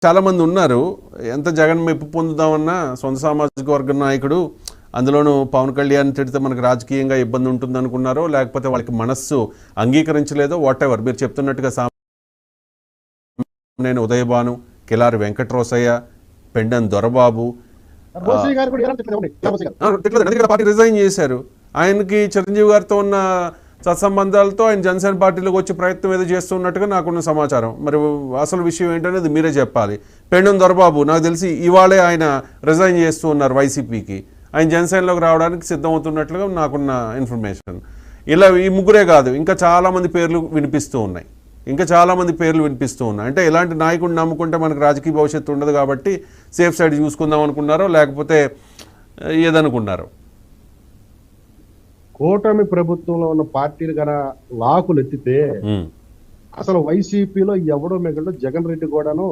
చాలా మంది ఉన్నారు. ఎంత జగన్ మెప్పు పొందుదామన్నా సొంత సామాజిక వర్గ నాయకుడు, అందులోనూ పవన్ కళ్యాణ్ తిడితే మనకు రాజకీయంగా ఇబ్బంది ఉంటుంది అనుకున్నారో, లేకపోతే వాళ్ళకి మనస్సు అంగీకరించలేదో, వాట్ ఎవర్ మీరు చెప్తున్నట్టుగా నేను ఉదయభాను, కిలారి వెంకట్రోసయ్య, పెండన్ దొరబాబు పార్టీ రిజైన్ చేశారు. ఆయనకి చిరంజీవి గారితో ఉన్న సత్సంబంధాలతో ఆయన జనసేన పార్టీలోకి వచ్చే ప్రయత్నం ఏదో చేస్తున్నట్టుగా నాకున్న సమాచారం. మరి అసలు విషయం ఏంటనేది మీరే చెప్పాలి. పెండన్ దొరబాబు నాకు తెలిసి ఇవాళే ఆయన రిజైన్ చేస్తూ ఉన్నారు వైసీపీకి. ఆయన జనసేనలోకి రావడానికి సిద్ధమవుతున్నట్లుగా నాకున్న ఇన్ఫర్మేషన్. ఇలా ఈ ముగ్గురే కాదు, ఇంకా చాలామంది పేర్లు వినిపిస్తూ ఉన్నాయి. అంటే ఇలాంటి నాయకుడిని నమ్ముకుంటే మనకు రాజకీయ భవిష్యత్తు ఉండదు కాబట్టి సేఫ్ సైడ్ చూసుకుందాం అనుకున్నారో, లేకపోతే ఏదనుకున్నారో. కూటమి ప్రభుత్వంలో ఉన్న పార్టీలు కన్నా లాకులు ఎత్తితే అసలు వైసీపీలో ఎవడో మిగలడు. జగన్ రెడ్డి కూడాను